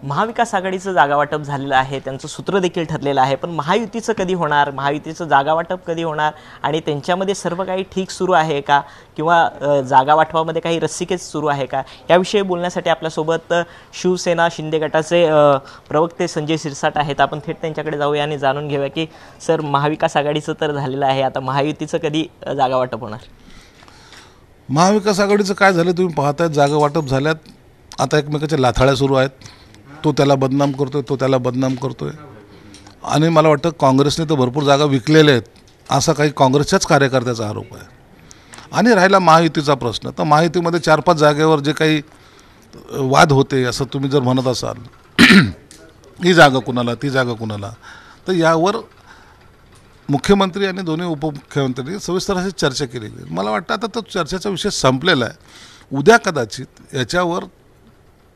महाविकास आघाडीचं जागा वाटप झालेलं आहे, त्यांचं सूत्र देखील ठरलेलं आहे, पण महायुतीचं कधी होणार, महायुतीचं जागा वाटप कधी होणार आणि त्यांच्यामध्ये सर्व काही ठीक सुरू आहे का किंवा जागा वाटपामध्ये काही रस्सीखेच सुरू आहे का, याविषयी बोलण्यासाठी आपल्यासोबत शिवसेना शिंदे गटाचे प्रवक्ते संजय शिरसाट आहेत. आपण थेट त्यांच्याकडे जाऊया आणि जाणून घेऊया की सर, महाविकास आघाडीचं तर झालेलं आहे, आता महायुतीचं कधी जागा वाटप होणार? महाविकास आघाडीचं काय झालं तुम्ही पाहताय, जागा वाटप झाल्यात, आता एकमेकाच्या लाथाळ्या सुरू आहेत. तो त्याला बदनाम करतोय, तो त्याला बदनाम करतोय. आणि मला वाटतं काँग्रेसने तर भरपूर जागा विकलेल्या आहेत असा काही काँग्रेसच्याच कार्यकर्त्याचा आरोप आहे. आणि राहिला महायुतीचा प्रश्न, तर महायुतीमध्ये 4-5 जागेवर जे काही वाद होते असं तुम्ही जर म्हणत असाल ही जागा कुणाला, ती जागा कुणाला, तर यावर मुख्यमंत्री आणि दोन्ही उपमुख्यमंत्र्यांनी सविस्तर अशी चर्चा केलेली आहे. मला वाटतं आता तो चर्चेचा विषय संपलेला आहे. उद्या कदाचित याच्यावर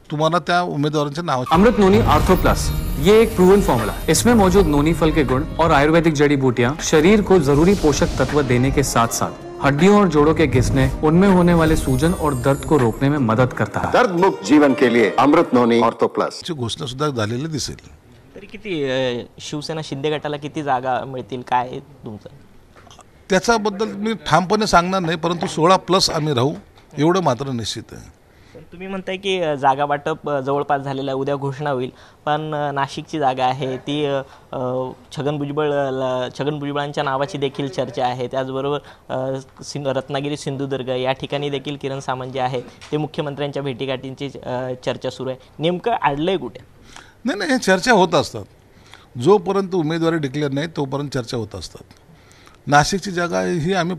तुम्हारा त्या उम्मीदवारों नाव। अमृत नोनी आर्थो प्लस, ये एक प्रूवन फॉर्मूला। इसमें मौजूद नोनी फल के गुण और आयुर्वेदिक जड़ी बूटियां शरीर को जरूरी पोषक तत्व देने के साथ साथ हड्डियों और जोड़ों के घिसने, उनमें होने वाले सूजन और दर्द को रोकने में मदद करता है। दर्द मुक्त जीवन के लिए अमृत नोनी आर्थो प्लस ची घोषणा सुद्धा झालेली दिसेल. तरी किती शिवसेना शिंदे गटाला किती जागा मिळतील, काय तुमचं? त्याच्याबद्दल मी ठामपणे सांगणार नाही, परंतु 16+ आम्ही राहू एवढं मात्र निश्चित आहे. तुम्ही म्हणताय की जागा वाटप जवळपास झालेलं आहे, उद्या घोषणा होईल, पण नाशिकची जागा आहे ती छगन भुजबळांच्या नावाची देखील चर्चा आहे. त्याचबरोबर रत्नागिरी सिंधुदुर्ग या ठिकाणी देखील किरण सामंत जे आहे ते मुख्यमंत्र्यांच्या भेटीगाठींची चर्चा सुरू आहे. नेमकं अडलंय कुठे? नाही, चर्चा होत असतात. जोपर्यंत उमेदवारी डिक्लेअर नाही तोपर्यंत चर्चा होत असतात. नाशिकची जागा ही आम्ही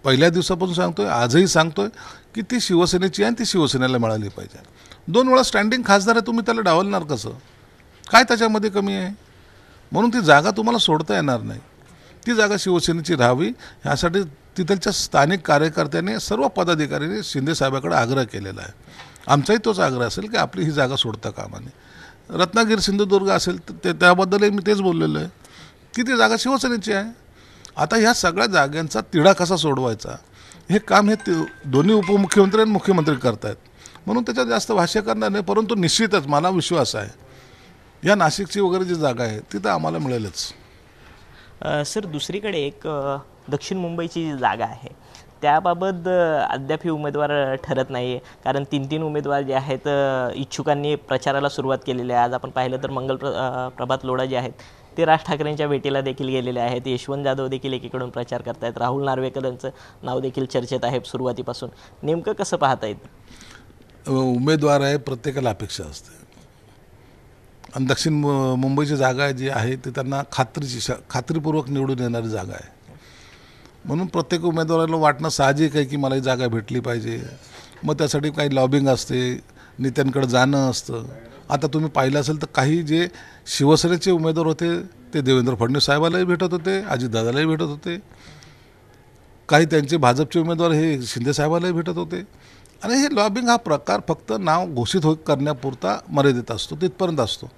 पहिल्या दिवसापासून सांगतोय, आजही सांगतोय की ती शिवसेनेची आहे आणि ती शिवसेनेला मिळाली पाहिजे. 2 वेळा स्टँडिंग खासदार आहे, तुम्ही त्याला डावलणार कसं? काय त्याच्यामध्ये कमी आहे? म्हणून ती जागा तुम्हाला सोडता येणार नाही. ती जागा शिवसेनेची राहावी यासाठी तिथलच्या स्थानिक कार्यकर्त्यांनी, सर्व पदाधिकाऱ्यांनी शिंदे साहेबांकडे आग्रह केलेला आहे. आमचाही तोच आग्रह असेल की आपली ही जागा सोडता कामा नये. रत्नागिरी सिंधुदुर्ग असेल तर त्याबद्दलही मी तेच बोललेलो आहे की ती जागा शिवसेनेची आहे. आता ह्या सगळ्या जागांचा तिढा कसा सोडवायचा हे काम हे दोन्ही उपमुख्यमंत्री आणि मुख्यमंत्री करतायत. म्हणून त्याच्यात जास्त भाष्य करणार नाही, परंतु निश्चितच मला विश्वास आहे या नाशिकची वगैरे जी जागा आहे ती तर आम्हाला मिळेलच. सर, दुसरीकडे एक दक्षिण मुंबईची जी जागा आहे त्याबाबत अद्याप ही उमेदवार ठरत नाही आहे, कारण 3 उमेदवार जे आहेत इच्छुकांनी प्रचाराला सुरुवात केलेली आहे. आज आपण पाहिलं तर प्रभात लोढा जे आहेत ते राज ठाकरेंच्या भेटीला देखील गेलेले आहेत. यशवंत जाधव देखील एकीकडून प्रचार करतायत. राहुल नार्वेकरांचं नाव देखील चर्चेत आहे सुरुवातीपासून. नेमकं कसं पाहता येतं? उमेदवार आहे, प्रत्येकाला अपेक्षा असते, आणि दक्षिण मुंबईची जागा जी आहे ती त्यांना खात्रीपूर्वक निवडून येणारी जागा आहे. म्हणून प्रत्येक उमेदवाराला वाटणं साहजिक आहे की मला ही जागा भेटली पाहिजे. मग त्यासाठी काही लॉबिंग असते, नेत्यांकडे जाणं असतं. आता तुम्ही पाहिलं असेल तर काही जे शिवसेनेचे उमेदवार होते ते देवेंद्र फडणवीस साहेबालाही भेटत होते, अजितदादालाही भेटत होते. काही त्यांचे भाजपचे उमेदवार हे शिंदे साहेबालाही भेटत होते. आणि हे लॉबिंग हा प्रकार फक्त नाव घोषित करण्यापुरता मर्यादित असतो, तिथपर्यंत असतो.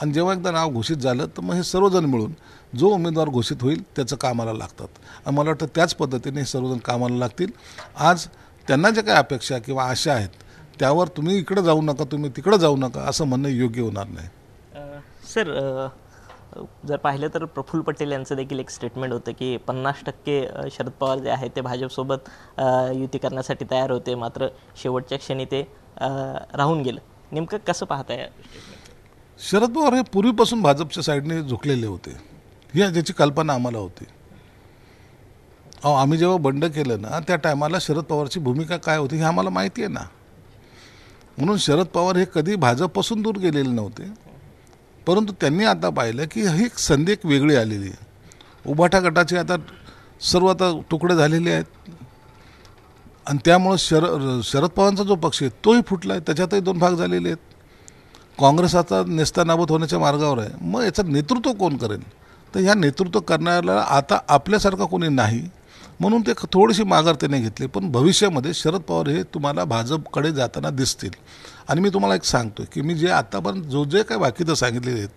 आणि जेव्हा एकदा नाव घोषित झालं तर मग हे सर्वजण मिळून जो उमेदवार घोषित होईल त्याचं कामाला लागतात. आणि मला वाटतं त्याच पद्धतीने हे सर्वजण कामाला लागतील. आज त्यांना ज्या काही अपेक्षा किंवा आशा आहेत त्यावर तुम्ही इकडे जाऊ नका, तुम्ही तिकडे जाऊ नका असं म्हणणं योग्य होणार नाही. सर, जर पाहिलं तर प्रफुल्ल पटेल यांचं देखील एक स्टेटमेंट होतं की 50% शरद पवार जे आहेत ते भाजपसोबत युती करण्यासाठी तयार होते, मात्र शेवटच्या क्षणी ते राहून गेलं. नेमकं कसं पाहताय? शरद पवार हे पूर्वीपासून भाजपच्या साईडने झुकलेले होते, ही ज्याची कल्पना आम्हाला होती. आम्ही जेव्हा बंड केलं ना त्या टायमाला शरद पवारची भूमिका काय होती हे आम्हाला माहिती आहे ना. म्हणून शरद पवार हे कधी भाजपपासून दूर गेलेले नव्हते. परंतु त्यांनी आता पाहिलं की ही संधी एक वेगळी आलेली आहे. उभाटा गटाचे आता सर्व तुकडे झालेले आहेत आणि त्यामुळे शरद पवारांचा जो पक्ष आहे तोही फुटला आहे, त्याच्यातही 2 भाग झालेले आहेत. काँग्रेस आता नेस्तानाबूत होण्याच्या मार्गावर आहे. मग याचं नेतृत्व कोण करेल? तर ह्या नेतृत्व करण्याला आता आपल्यासारखा कोणी नाही, म्हणून ते थोडीशी माघार त्याने घेतली. पण भविष्यामध्ये शरद पवार हे तुम्हाला भाजपकडे जाताना दिसतील. आणि मी तुम्हाला एक सांगतो की मी जे आतापर्यंत जे काही बाकीचं सांगितलेले आहेत,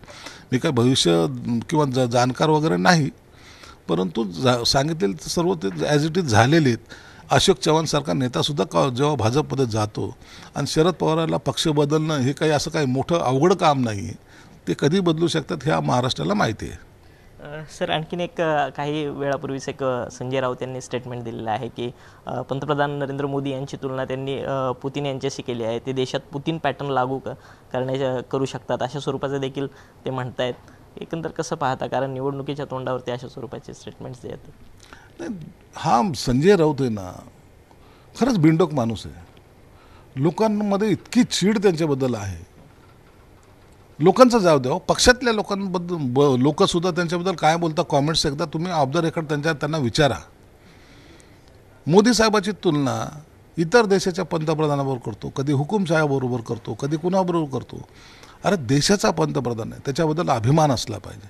मी काय भविष्य किंवा जाणकार वगैरे नाही, परंतु सांगितलेले सर्व ते ॲज इट इज झालेले आहेत. अशोक चव्हाणसारखा नेतासुद्धा जेव्हा भाजपमध्ये जातो आणि शरद पवारांना पक्ष बदलणं हे काही असं काही मोठं अवघड काम नाही आहे, ते कधी बदलू शकतात हे महाराष्ट्राला माहिती आहे. सर आणखीन एक काही वेळापूर्वीच एक संजय राऊत यांनी स्टेटमेंट दिलेलं आहे की पंतप्रधान नरेंद्र मोदी यांची तुलना त्यांनी पुतीन यांच्याशी केली आहे. ते देशात पुतीन पॅटर्न लागू करू शकतात अशा स्वरूपाचं देखील ते म्हणतायत. एकंदर कसं पाहता, कारण निवडणुकीच्या तोंडावरती अशा स्वरूपाचे स्टेटमेंट्स देतात. नाही, हा संजय राऊत आहे ना, खरंच बिनडोक माणूस आहे. लोकांमध्ये इतकी चीड त्यांच्याबद्दल आहे. लोकांचं जाऊ द्या, पक्षातल्या लोकांबद्दल लोकसुद्धा त्यांच्याबद्दल काय बोलतात कॉमेंट्स एकदा तुम्ही ऑफ द रेकॉर्ड त्यांना विचारा. मोदी साहेबाची तुलना इतर देशाच्या पंतप्रधानाबरोबर करतो, कधी हुकुमशाहीबरोबर करतो, कधी कुणाबरोबर करतो. अरे देशाचा पंतप्रधान आहे, त्याच्याबद्दल अभिमान असला पाहिजे.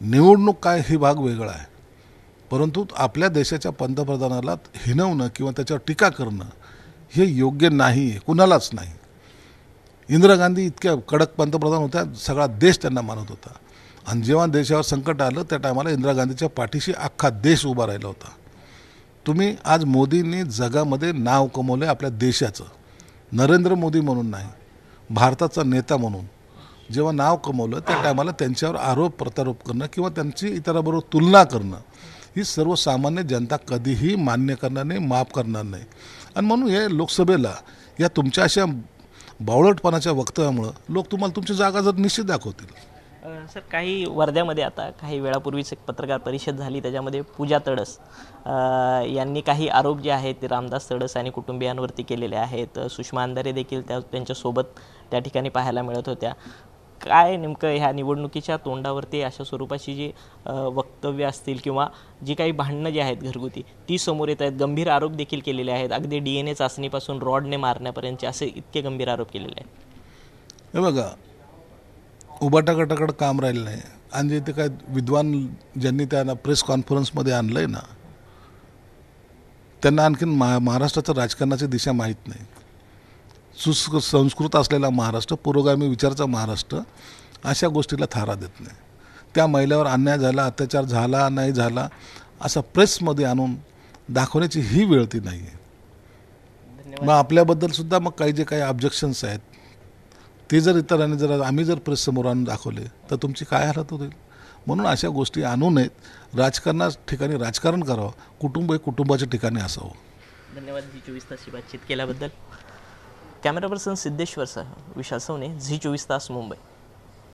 निवडणूक काय ही भाग वेगळा आहे, परंतु आपल्या देशाच्या पंतप्रधानाला हिणवणं किंवा त्याच्यावर टीका करणं हे योग्य नाही आहे, कुणालाच नाही. इंदिरा गांधी इतक्या कडक पंतप्रधान होत्या, सगळा देश त्यांना मानत होता. आणि जेव्हा देशावर संकट आलं त्या टायमाला इंदिरा गांधीच्या पाठीशी अख्खा देश उभा राहिला होता. तुम्ही आज मोदींनी जगामध्ये नाव कमवलं आपल्या देशाचं, नरेंद्र मोदी म्हणून नाही, भारताचा नेता म्हणून जेव्हा नाव कमवलं त्या टायमाला त्यांच्यावर आरोप प्रत्यारोप करणं किंवा त्यांची इतराबरोबर तुलना करणं ही सर्वसामान्य जनता कधीही मान्य करणार नाही, माफ करणार नाही. आणि म्हणून हे लोकसभेला या तुमच्या अशा बावळटपणाच्या वक्तव्यामुळं लोक तुम्हाला तुमची जागा जर निश्चित दाखवतील. सर काही वर्ध्यामध्ये आता काही वेळापूर्वीच एक पत्रकार परिषद झाली, त्याच्यामध्ये पूजा तडस यांनी काही आरोप जे आहेत ते रामदास तडस आणि कुटुंबियांवरती केलेले आहेत. सुषमा अंधारे देखील त्यांच्यासोबत त्या ठिकाणी पाहायला मिळत होत्या. काय नेमकं ह्या निवडणुकीच्या तोंडावरती अशा स्वरूपाची जी वक्तव्य असतील किंवा जी काही भांडणं जी आहेत घरगुती ती समोर येत आहेत, गंभीर आरोप देखील केलेले आहेत, अगदी DNA चाचणीपासून रॉडने मारण्यापर्यंतचे असे इतके गंभीर आरोप केलेले आहेत. हे बघा, उबाटा गटाकडं काम राहिलं नाही. आणि जे ते काय विद्वान ज्यांनी त्यांना प्रेस कॉन्फरन्समध्ये आणलं आहे ना, त्यांना आणखीन महाराष्ट्राचं राजकारणाची दिशा माहीत नाही. सुसंस्कृत असलेला महाराष्ट्र, पुरोगामी विचाराचा महाराष्ट्र अशा गोष्टीला थारा देत नाही. त्या महिलेवर अन्याय झाला, अत्याचार झाला, नाही झाला असा प्रेसमध्ये आणून दाखवण्याची ही वेळ ती नाही आहे. मग आपल्याबद्दलसुद्धा मग काही जे काही ऑब्जेक्शन्स आहेत ते जर इतरांनी आम्ही जर प्रेससमोर आणून दाखवले तर तुमची काय हालत होईल. म्हणून अशा गोष्टी आणू नयेत. राजकारणा ठिकाणी राजकारण करावं, कुटुंब हे कुटुंबाच्या ठिकाणी असावं. धन्यवाद झी 24 तासची बातचीत केल्याबद्दल. कॅमेरा पर्सन सिद्धेश्वरसह विशाल सवने, झी 24 तास मुंबई.